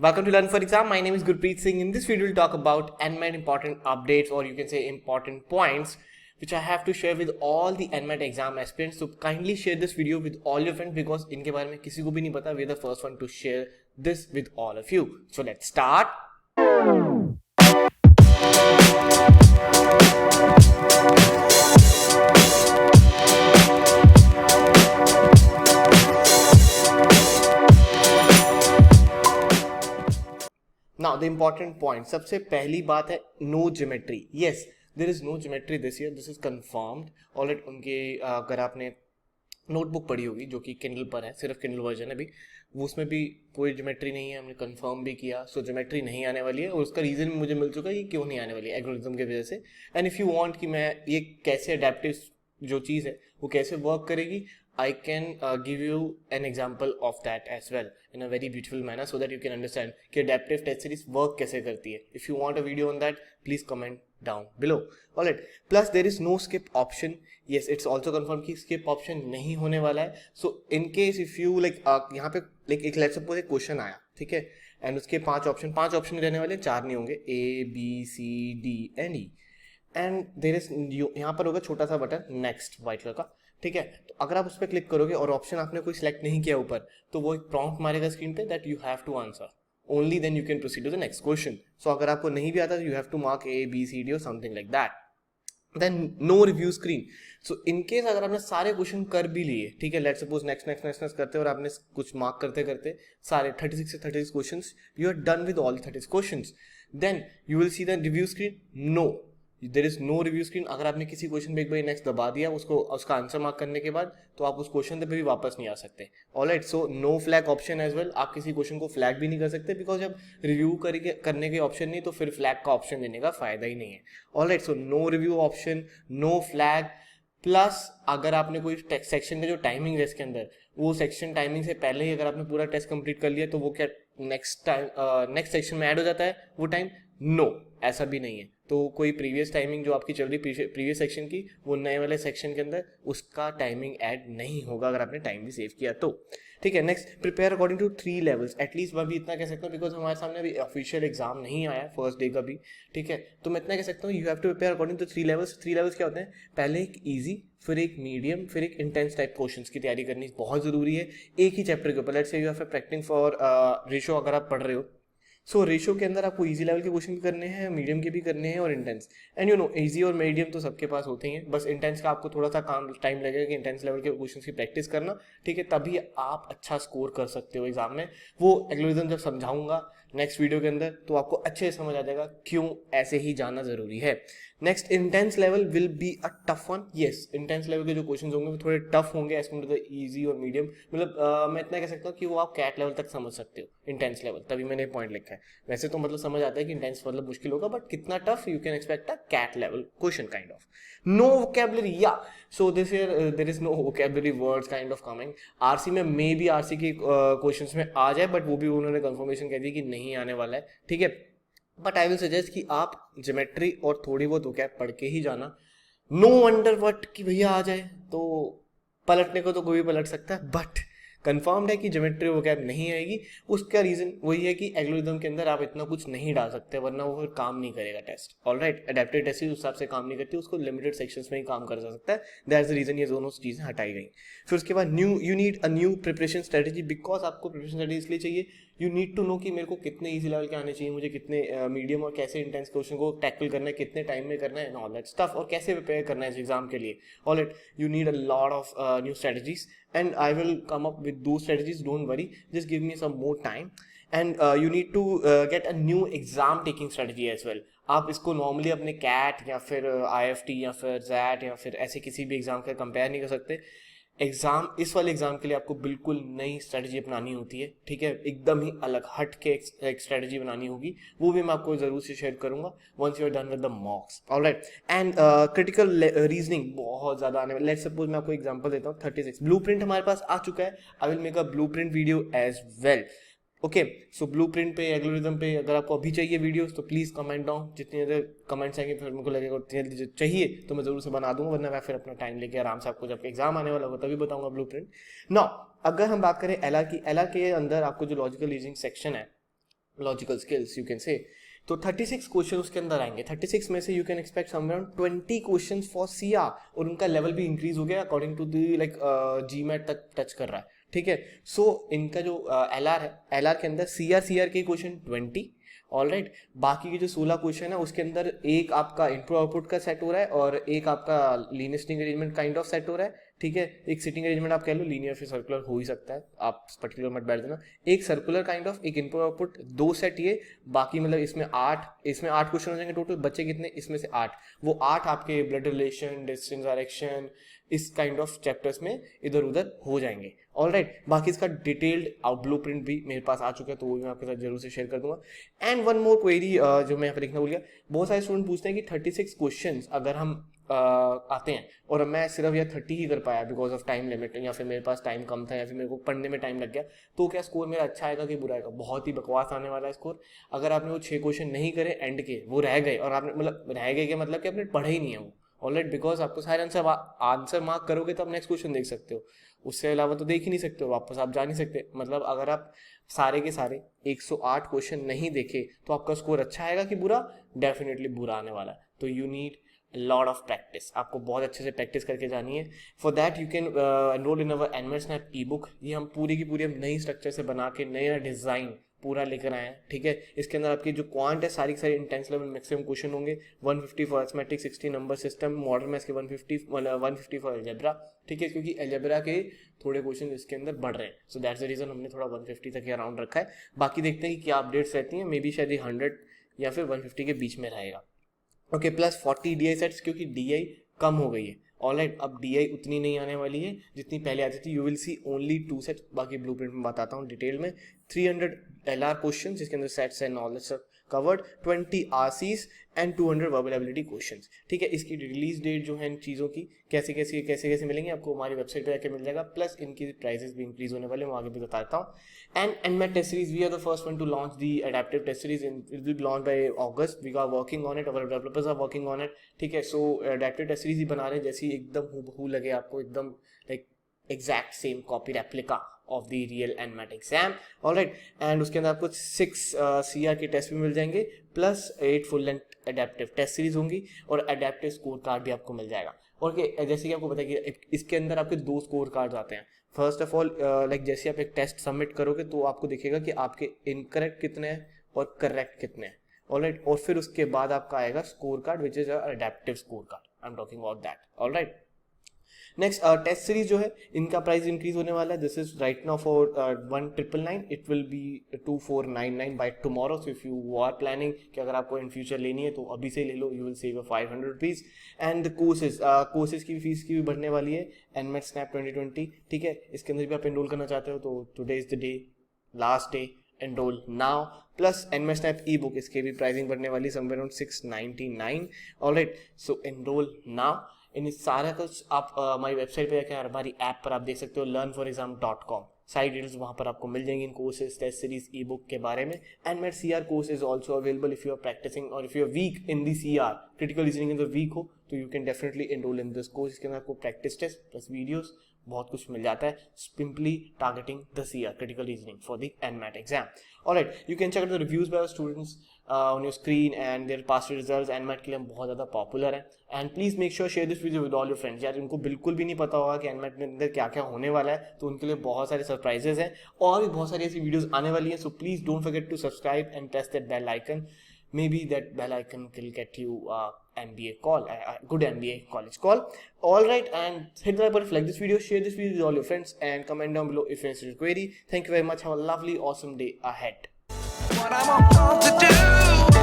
Welcome to Learn for Exam. My name is Gurpreet Singh. In this video, we'll talk about NMAT important updates, or you can say important points, which I have to share with all the NMAT exam aspirants. So kindly share this video with all your friends because इनके बारे में किसी को भी नहीं पता. We're the first one to share this with all of you. So let's start. Now the important point. सबसे पहली बात है no geometry. Yes, there is no geometry this year. This is confirmed. Alright, उनके अगर आपने notebook पढ़ी होगी जो कि किंडल पर है, सिर्फ किंडल वर्जन है अभी, वो उसमें भी कोई ज्योमेट्री नहीं है, हमने कंफर्म भी किया. सो ज्योमेट्री नहीं आने वाली है और उसका रीज़न भी मुझे मिल चुका है ये क्यों नहीं आने वाली है, एल्गोरिथम की वजह से. एंड इफ़ यू वांट कि मैं ये कैसे अडेप्टिव जो चीज़ है वो कैसे वर्क करेगी, I can give you an example of that as well in a very beautiful manner so that you can understand कि adaptive test series work कैसे करती है. If you want a video on that, please comment down below. Alright. Plus there is no skip option. Yes, it's also confirmed कि skip option नहीं होने वाला है. So in case if you like यहाँ पे like एक let's suppose एक question आया, ठीक है, and उसके पांच ऑप्शन रहने वाले, चार नहीं होंगे, A, B, C, D and E. And there is यहाँ पर होगा छोटा सा बटन नेक्स्ट व्हाइट कलर का, ठीक है. तो अगर आप उस पर क्लिक करोगे और ऑप्शन आपने कोई सिलेक्ट नहीं किया ऊपर, तो वो एक प्रॉम्प्ट मारेगा स्क्रीन पे that you have to answer, only then you can proceed to the next question. So अगर आपको नहीं भी आता तो you have to mark A, B, C, D और something like that. Then no review screen. So in case अगर आपने सारे क्वेश्चन कर भी लिए, ठीक है, लेट्स सपोज नेक्स्ट करते और आपने कुछ मार्क करते करते सारे 36 से 36 questions, you are done with all 36 questions, then you will see the review screen. No, there is no review screen. अगर आपने किसी क्वेश्चन पे एक बार नेक्स्ट दबा दिया उसको, उसका आंसर मार्क करने के बाद, तो आप उस क्वेश्चन पे भी वापस नहीं आ सकते. Alright, so no flag option as well. आप किसी क्वेश्चन को फ्लैग भी नहीं कर सकते बिकॉज जब रिव्यू करने के ऑप्शन नहीं तो फिर फ्लैग का ऑप्शन देने का फायदा ही नहीं है. Alright, so no review option, no flag. Plus अगर आपने कोई सेक्शन का जो टाइमिंग है इसके अंदर, वो सेक्शन टाइमिंग से पहले ही अगर आपने पूरा टेस्ट कंप्लीट कर लिया तो वो क्या नेक्स्ट सेक्शन में ऐड हो जाता है वो टाइम? नो, ऐसा भी नहीं है. तो कोई प्रीवियस टाइमिंग जो आपकी चल रही प्रीवियस सेक्शन की, वो नए वाले सेक्शन के अंदर उसका टाइमिंग ऐड नहीं होगा अगर आपने टाइम भी सेव किया तो, ठीक है. Next, prepare according to 3 levels. At least मैं भी इतना कह सकता हूँ बिकॉज हमारे सामने अभी ऑफिशियल एग्जाम नहीं आया फर्स्ट डे का भी, ठीक है. तो मैं इतना कह सकता हूँ you have to prepare according to 3 levels. 3 levels क्या होते हैं? पहले एक ईजी, फिर एक मीडियम, फिर एक इंटेंस टाइप क्वेश्चंस की तैयारी करनी बहुत जरूरी है एक ही चैप्टर के ऊपर. Let's say you have practicing for ratio अगर आप पढ़ रहे हो, सो रेशो के अंदर आपको इजी लेवल के क्वेश्चन भी करने हैं, मीडियम के भी करने हैं और intense. And you know easy और मीडियम तो सबके पास होते ही हैं, बस इंटेंस का आपको थोड़ा सा टाइम लगेगा कि इंटेंस लेवल के क्वेश्चन की प्रैक्टिस करना, ठीक है, तभी आप अच्छा स्कोर कर सकते हो एग्जाम में. वो एल्गोरिथम जब समझाऊंगा नेक्स्ट वीडियो के अंदर तो आपको अच्छे से समझ आ जाएगा क्यों ऐसे ही जाना जरूरी है. Next, intense level will be a tough one. Yes, intense level के जो क्वेश्चन होंगे वो थोड़े टफ होंगे as compare to the easy और मीडियम. मतलब मैं इतना कह सकता हूँ कि वो आप कैट लेवल तक समझ सकते हो इंटेंस लेवल, तभी मैंने पॉइंट लिखा है. वैसे तो मतलब समझ आता है कि इंटेंस मतलब मुश्किल होगा, बट कितना tough you can expect a CAT level question kind of. No vocabulary, या so this year there is no vocabulary words kind of coming. RC में मे बी आरसी के क्वेश्चंस में आ जाए, बट वो भी उन्होंने कंफर्मेशन कह दी कि नहीं आने वाला है, ठीक है. बट आई विल सजेस्ट कि आप ज्योमेट्री और थोड़ी बहुत वोकैब पढ़ के ही जाना. नो वंडर वट कि भैया आ जाए तो पलटने को तो कोई भी पलट सकता है, बट कंफर्म्ड है कि ज्योमेट्री वोकैब नहीं आएगी. उसका रीजन वही है कि एल्गोरिथम के अंदर आप इतना कुछ नहीं डाल सकते वरना वो फिर काम नहीं करेगा टेस्ट. ऑलराइट, अडेप्टिव टेस्ट उस हिसाब से काम नहीं करती, उसको लिमिटेड सेक्शंस में ही काम कर सकता है. दैट्स द रीजन ये दोनों चीजें हटाई गई. फिर उसके बाद you need a new preparation strategy. Because आपको प्रिपरेशन स्ट्रेटेजी इसलिए चाहिए, यू नीड टू नो कि मेरे को कितने इजी लेवल के आने चाहिए, मुझे कितने मीडियम और कैसे इंटेंस क्वेश्चन को टैकल करना है, कितने टाइम में करना है, ऑल दैट स्टफ, और कैसे प्रिपेयर करना है इस एग्जाम के लिए. Alright, you need a lot of new strategies and I will come up with those strategies, don't worry, just give me some more time. And you need to get a new exam taking strategy as well. आप इसको normally अपने cat या फिर IFT या फिर jet या फिर ऐसे किसी भी एग्जाम का कंपेयर नहीं कर सकते. एग्जाम, इस वाले एग्जाम के लिए आपको बिल्कुल नई स्ट्रेटजी अपनानी होती है, ठीक है, एकदम ही अलग हट के एक स्ट्रेटजी बनानी होगी. वो भी मैं आपको जरूर से शेयर करूंगा once you are done with the mocks. Alright, and critical reasoning बहुत ज्यादा आने वाला. लेट्स सपोज मैं आपको एग्जांपल देता हूँ. 36 ब्लूप्रिंट हमारे पास आ चुका है. I will make a blueprint video as well. Okay, so blueprint पे, एल्गोरिथम पे अगर आपको अभी चाहिए वीडियोस तो प्लीज कमेंट डाउन. जितने देर कमेंट्स आएंगे फिर मेरे को लगेगा उतनी चाहिए तो मैं जरूर से बना दूंगा, वरना मैं फिर अपना टाइम लेके आराम से आपको जब एग्जाम आने वाला होगा तभी बताऊंगा ब्लूप्रिंट. नाउ अगर हम बात करें एलआर की, एलआर के अंदर आपको जो लॉजिकल रीजनिंग सेक्शन है logical skills you can say. तो 36 क्वेश्चन उसके अंदर आएंगे। 36 में से you can expect somewhere around 20 question for CR, और उनका लेवल भी इंक्रीज हो गया according to the like GMAT तक टच कर रहा है, ठीक है। सो इनका जो एलआर है, एलआर के अंदर सीआर के क्वेश्चन 20, ऑलराइट। बाकी के जो 16 क्वेश्चन है उसके अंदर एक आपका इनपुट आउटपुट का सेट हो रहा है और एक आपका linear sitting arrangement kind of set हो रहा है, ठीक है। एक सिटिंग अरेंजमेंट आप कह लो, लीनियर फिर सर्कुलर हो ही सकता है, आप पर्टिकुलर मत बैठ देना। एक सर्कुलर काइंड ऑफ, एक इनपुट आउटपुट, 2 सेट ये, बाकी मतलब इसमें 8 क्वेश्चन हो जाएंगे टोटल। बच्चे कितने इसमें से 8, वो 8 आपके ब्लड रिलेशन, डिस्टेंस डायरेक्शन, इस काइंड ऑफ चैप्टर्स में इधर उधर हो जाएंगे, ऑलराइट। बाकी इसका डिटेल्ड ब्लूप्रिंट भी मेरे पास आ चुका है, तो वो भी मैं आपके साथ जरूर से शेयर कर दूंगा। एंड वन मोर क्वेरी जो मैं यहाँ पे लिखना भूल गया, बहुत सारे स्टूडेंट पूछते हैं कि 36 क्वेश्चन अगर हम आते हैं और मैं सिर्फ या 30 ही कर पाया बिकॉज ऑफ टाइम लिमिट, या फिर मेरे पास टाइम कम था, या फिर मेरे को पढ़ने में टाइम लग गया, तो क्या स्कोर मेरा अच्छा आएगा कि बुरा आएगा? बहुत ही बकवास आने वाला है स्कोर। अगर आपने वो 6 क्वेश्चन नहीं करे एंड के, वो रह गए, और आपने मतलब रह गए के मतलब कि आपने पढ़ा ही नहीं है वो, ऑलराइट, बिकॉज आपको सारे आंसर मार्क करोगे तो आप नेक्स्ट क्वेश्चन देख सकते हो, उससे अलावा तो देख ही नहीं सकते हो, वापस आप जा नहीं सकते। मतलब अगर आप सारे के सारे 108 क्वेश्चन नहीं देखे तो आपका स्कोर अच्छा आएगा कि बुरा? डेफिनेटली बुरा आने वाला है। तो you need lot of practice, आपको बहुत अच्छे से प्रैक्टिस करके जानी है। For that you can enrol in our NMAT snap E book. ये हम पूरी की पूरी हम नई स्ट्रक्चर से बना के नया डिजाइन पूरा लेकर आए हैं, ठीक है। इसके अंदर आपकी जो क्वांट है सारी की सारी इंटेंस लेवल मैक्सिमम क्वेश्चन होंगे, 150 for arithmetic, 60 number system, modern maths के 150 फॉर अलजेब्रा, ठीक है, क्योंकि अलजेब्रा के थोड़े क्वेश्चन इसके अंदर बढ़ रहे हैं, सो दैट्स द रीजन हमने थोड़ा 150 तक अराउंड रखा है। बाकी देखते हैं कि क्या अपडेट्स रहती हैं, मे बी शायद 100 या फिर 150 के बीच में रहेगा, ओके। प्लस 40 DI सेट्स, क्योंकि DI कम हो गई है, ऑलराइट। अब DI उतनी नहीं आने वाली है जितनी पहले आती थी, you will C only 2 sets. बाकी ब्लूप्रिंट में बताता हूँ डिटेल में। 300 LR क्वेश्चन जिसके अंदर sets and knowledge covered, 20 RCs and 200 verbal ability questions, ठीक है। इसकी रिलीज डेट जो है इन चीज़ों की कैसे मिलेंगे आपको हमारी वेबसाइट पे जाकर मिल जाएगा। प्लस इनकी प्राइसेस भी इंक्रीज होने वाले, मैं आगे भी बताता हूँ। And NMAT test series, we are the first one to launch the adaptive test series, it will be launch by August. We are working on it, our developers are working on it, ठीक है। So adaptive test series ही बना रहे हैं, जैसी एकदम हूबहू लगे आपको, एकदम like exact same copy replica of the real NMAT exam, alright. And उसके अंदर आपको 6 CR के टेस्ट भी मिल जाएंगे, plus 8 full length adaptive test series होंगी, और एडेप्टिव स्कोर कार्ड भी आपको मिल जाएगा। और जैसे कि आपको पता है कि इसके अंदर आपके 2 स्कोर कार्ड आते हैं। फर्स्ट ऑफ ऑल लाइक जैसे आप एक टेस्ट सबमिट करोगे तो आपको दिखेगा कि आपके इनकरेक्ट कितने हैं और करेक्ट कितने हैं, ऑलराइट। और फिर उसके बाद आपका आएगा score card which is adaptive score card, I am talking about that, alright. Next test series जो है इनका प्राइस इंक्रीज होने वाला है। This is right now for 1999, it will be 2499 by tomorrow. So if you are planning कि अगर आपको in future लेनी है तो अभी से ले लो, you will save 500 rupees. And courses की फीस की भी बढ़ने वाली है, एनमेट स्नैप 2020, ठीक है। इसके अंदर भी आप एनरोल करना चाहते हो तो today is the day, last day, enrol now. Plus NMAT snap E book, इसके भी प्राइसिंग बढ़ने वाली समवेयर अराउंड 699, ऑलराइट। सो एनरोल नाउ। इन सारा कुछ आप हमारी वेबसाइट पे जाकर हमारी ऐप पर आप देख सकते हो, learnforexam.com, सारी डिटेल्स वहाँ पर आपको मिल जाएंगी इन courses, test series, ebook के बारे में। NMAT CR course is also available if you are practising और if you are weak in the CR, critical reasoning in the weak हो तो you can definitely enrol in this course. इसके अंदर आपको practice test plus videos बहुत कुछ मिल जाता है, simply targeting the CR, critical reasoning for the NMAT exam. Alright, you can check out the reviews by our students on your screen and their past results. NMAT के लिए हम बहुत ज़्यादा popular हैं, and please make sure share this video with all your friends. यार उनको बिल्कुल भी नहीं पता होगा कि NMAT में अंदर क्या क्या होने वाला है, तो उनके लिए बहुत सारे सरप्राइजेज हैं और भी बहुत सारी ऐसी वीडियोस आने वाली हैं। So please don't forget to subscribe and press that bell icon. Maybe that bell icon will get you MBA call, good MBA college call. All right, and hit the like button if you like this video, share this video with all your friends, and comment down below if you have any query. Thank you very much. Have a lovely, awesome day ahead. What I'm about to do.